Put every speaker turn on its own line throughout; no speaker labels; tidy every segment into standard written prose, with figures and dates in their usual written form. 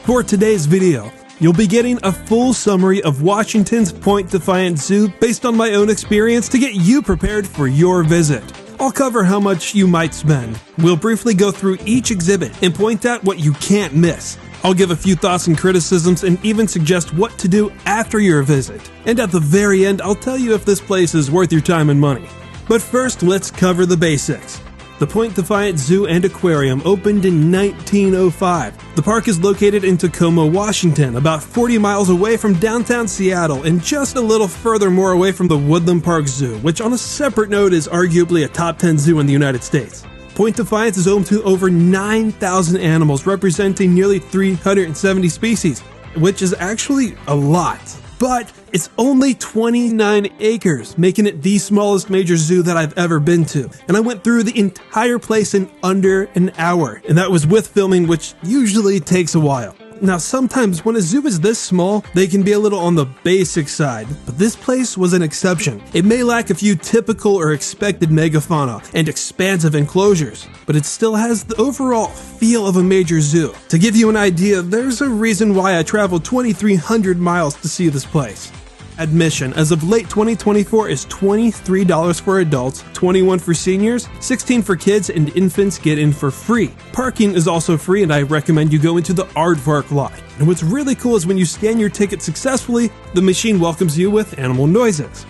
For today's video, you'll be getting a full summary of Washington's Point Defiance Zoo based on my own experience to get you prepared for your visit. I'll cover how much you might spend. We'll briefly go through each exhibit and point out what you can't miss. I'll give a few thoughts and criticisms and even suggest what to do after your visit. And at the very end, I'll tell you if this place is worth your time and money. But first, let's cover the basics. The Point Defiance Zoo and Aquarium opened in 1905. The park is located in Tacoma, Washington, about 40 miles away from downtown Seattle and just a little further more away from the Woodland Park Zoo, which on a separate note is arguably a top 10 zoo in the United States. Point Defiance is home to over 9,000 animals representing nearly 370 species, which is actually a lot. But it's only 29 acres, making it the smallest major zoo that I've ever been to. And I went through the entire place in under an hour, and that was with filming, which usually takes a while. Now, sometimes when a zoo is this small, they can be a little on the basic side, but this place was an exception. It may lack a few typical or expected megafauna and expansive enclosures, but it still has the overall feel of a major zoo. To give you an idea, there's a reason why I traveled 2,300 miles to see this place. Admission as of late 2024 is $23 for adults, $21 for seniors, $16 for kids, and infants get in for free. Parking is also free, and I recommend you go into the aardvark lot. And what's really cool is when you scan your ticket successfully, the machine welcomes you with animal noises.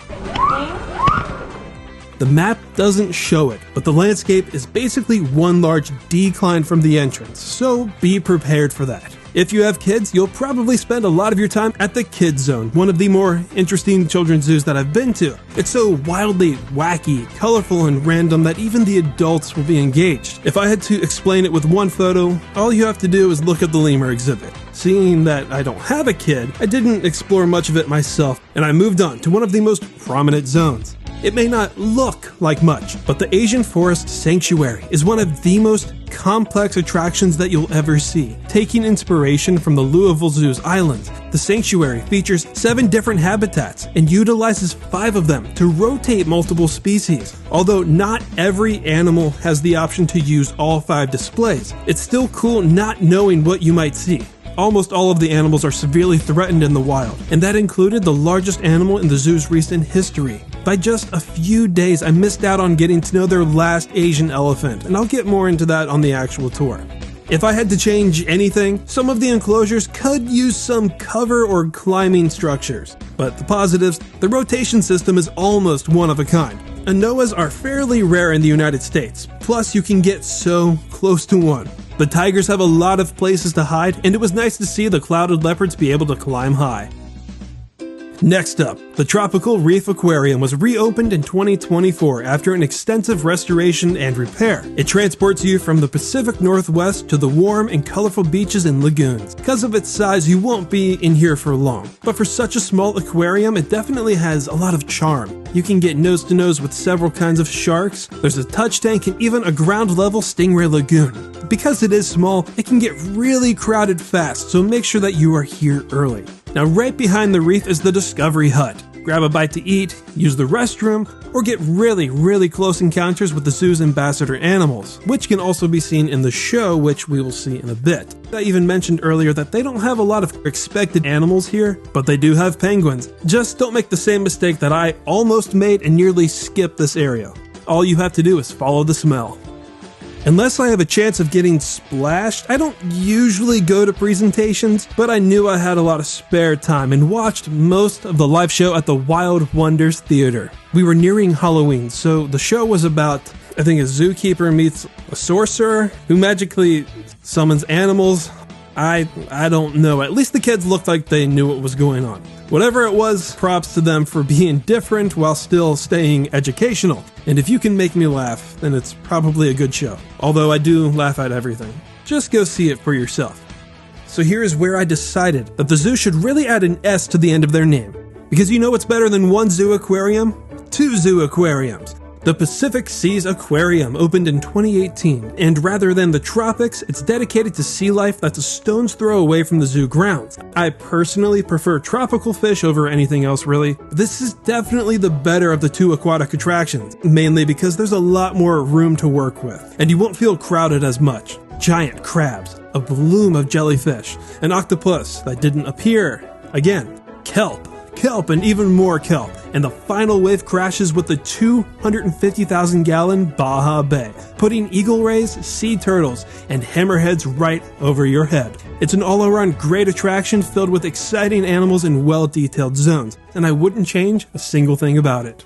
The map doesn't show it, but the landscape is basically one large decline from the entrance, so be prepared for that. If you have kids, you'll probably spend a lot of your time at the Kids Zone, one of the more interesting children's zoos that I've been to. It's so wildly wacky, colorful, and random that even the adults will be engaged. If I had to explain it with one photo, all you have to do is look at the lemur exhibit. Seeing that I don't have a kid, I didn't explore much of it myself, and I moved on to one of the most prominent zones. It may not look like much, but the Asian Forest Sanctuary is one of the most complex attractions that you'll ever see. Taking inspiration from the Louisville Zoo's islands, the sanctuary features 7 different habitats and utilizes 5 of them to rotate multiple species. Although not every animal has the option to use all 5 displays, it's still cool not knowing what you might see. Almost all of the animals are severely threatened in the wild, and that included the largest animal in the zoo's recent history. By just a few days, I missed out on getting to know their last Asian elephant, and I'll get more into that on the actual tour. If I had to change anything, some of the enclosures could use some cover or climbing structures. But the positives, the rotation system is almost one of a kind. Anoas are fairly rare in the United States, plus you can get so close to one. The tigers have a lot of places to hide, and it was nice to see the clouded leopards be able to climb high. Next up, the Tropical Reef Aquarium was reopened in 2024 after an extensive restoration and repair. It transports you from the Pacific Northwest to the warm and colorful beaches and lagoons. Because of its size, you won't be in here for long. But for such a small aquarium, it definitely has a lot of charm. You can get nose-to-nose with several kinds of sharks, there's a touch tank, and even a ground-level stingray lagoon. Because it is small, it can get really crowded fast, so make sure that you are here early. Now, right behind the reef is the Discovery Hut. Grab a bite to eat, use the restroom, or get really close encounters with the zoo's ambassador animals, which can also be seen in the show, which we will see in a bit. I even mentioned earlier that they don't have a lot of expected animals here, but they do have penguins. Just don't make the same mistake that I almost made and nearly skipped this area. All you have to do is follow the smell. Unless I have a chance of getting splashed, I don't usually go to presentations, but I knew I had a lot of spare time and watched most of the live show at the Wild Wonders Theater. We were nearing Halloween, so the show was about, I think, a zookeeper meets a sorcerer who magically summons animals. I don't know. At least the kids looked like they knew what was going on. Whatever it was, props to them for being different while still staying educational. And if you can make me laugh, then it's probably a good show. Although I do laugh at everything. Just go see it for yourself. So here is where I decided that the zoo should really add an S to the end of their name. Because you know what's better than one zoo aquarium? 2 zoo aquariums. The Pacific Seas Aquarium opened in 2018, and rather than the tropics, it's dedicated to sea life that's a stone's throw away from the zoo grounds. I personally prefer tropical fish over anything else really. This is definitely the better of the 2 aquatic attractions, mainly because there's a lot more room to work with, and you won't feel crowded as much. giant crabs, a bloom of jellyfish, an octopus that didn't appear, again, kelp, and even more kelp, and the final wave crashes with the 250,000-gallon Baja Bay, putting eagle rays, sea turtles, and hammerheads right over your head. It's an all-around great attraction filled with exciting animals and well-detailed zones, and I wouldn't change a single thing about it.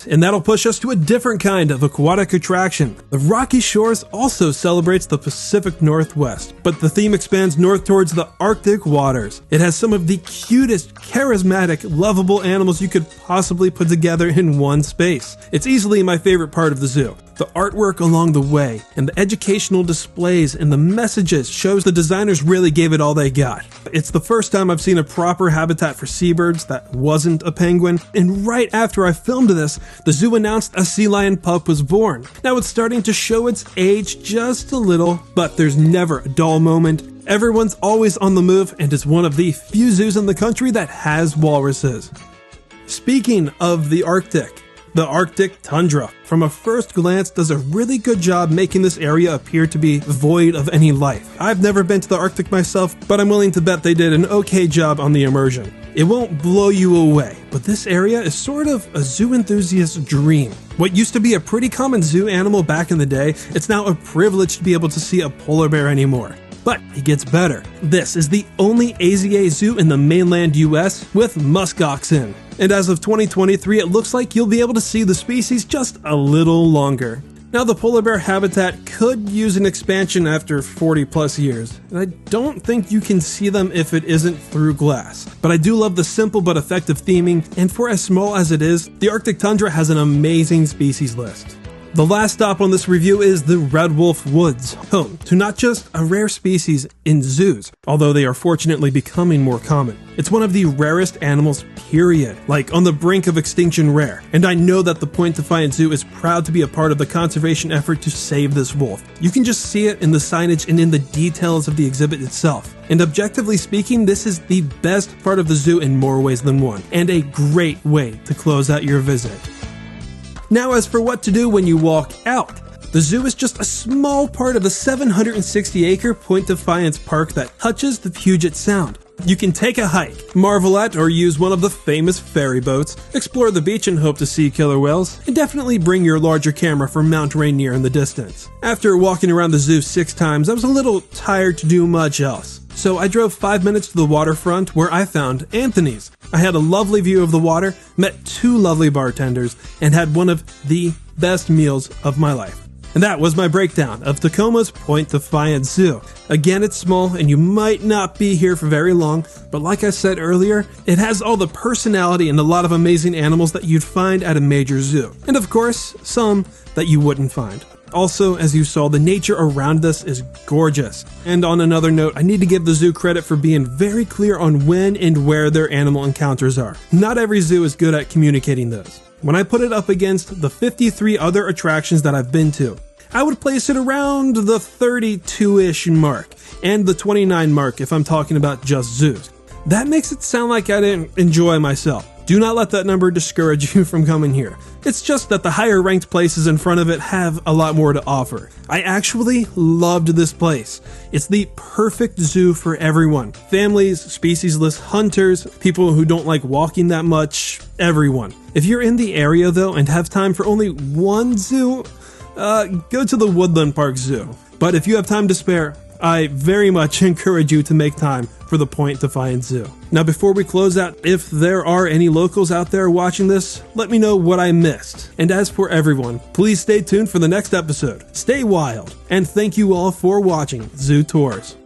And that'll push us to a different kind of aquatic attraction. The Rocky Shores also celebrates the Pacific Northwest, but the theme expands north towards the Arctic waters. It has some of the cutest, charismatic, lovable animals you could possibly put together in one space. It's easily my favorite part of the zoo. The artwork along the way, and the educational displays and the messages shows the designers really gave it all they got. It's the first time I've seen a proper habitat for seabirds that wasn't a penguin, and right after I filmed this, the zoo announced a sea lion pup was born. Now it's starting to show its age just a little, but there's never a dull moment. Everyone's always on the move, and it's one of the few zoos in the country that has walruses. Speaking of the Arctic tundra, from a first glance, does a really good job making this area appear to be void of any life. I've never been to the Arctic myself, but I'm willing to bet they did an okay job on the immersion. It won't blow you away, but this area is sort of a zoo enthusiast's dream. What used to be a pretty common zoo animal back in the day, it's now a privilege to be able to see a polar bear anymore. But it gets better. This is the only AZA zoo in the mainland US with muskoxen. And as of 2023, it looks like you'll be able to see the species just a little longer. Now, the polar bear habitat could use an expansion after 40 plus years, and I don't think you can see them if it isn't through glass. But I do love the simple but effective theming, and for as small as it is, the Arctic tundra has an amazing species list. The last stop on this review is the Red Wolf Woods, home to not just a rare species in zoos, although they are fortunately becoming more common. It's one of the rarest animals, period, like on the brink of extinction rare. And I know that the Point Defiance Zoo is proud to be a part of the conservation effort to save this wolf. You can just see it in the signage and in the details of the exhibit itself. And objectively speaking, this is the best part of the zoo in more ways than one, and a great way to close out your visit. Now, as for what to do when you walk out, the zoo is just a small part of the 760-acre Point Defiance Park that touches the Puget Sound. You can take a hike, marvel at or use one of the famous ferry boats, explore the beach and hope to see killer whales, and definitely bring your larger camera for Mount Rainier in the distance. After walking around the zoo 6 times, I was a little tired to do much else. So I drove 5 minutes to the waterfront where I found Anthony's. I had a lovely view of the water, met 2 lovely bartenders, and had one of the best meals of my life. And that was my breakdown of Tacoma's Point Defiance Zoo. Again, it's small and you might not be here for very long, but like I said earlier, it has all the personality and a lot of amazing animals that you'd find at a major zoo. And of course, some that you wouldn't find. Also, as you saw, the nature around us is gorgeous. And on another note, I need to give the zoo credit for being very clear on when and where their animal encounters are. Not every zoo is good at communicating those. When I put it up against the 53 other attractions that I've been to, I would place it around the 32-ish mark, and the 29 mark if I'm talking about just zoos. That makes it sound like I didn't enjoy myself. Do not let that number discourage you from coming here. It's just that the higher ranked places in front of it have a lot more to offer. I actually loved this place. It's the perfect zoo for everyone. Families, speciesless hunters, people who don't like walking that much, everyone. If you're in the area though and have time for only one zoo, go to the Woodland Park Zoo. But if you have time to spare, I very much encourage you to make time for the Point Defiance Zoo. Now, before we close out, if there are any locals out there watching this, let me know what I missed. And as for everyone, please stay tuned for the next episode. Stay wild, and thank you all for watching Zoo Tours.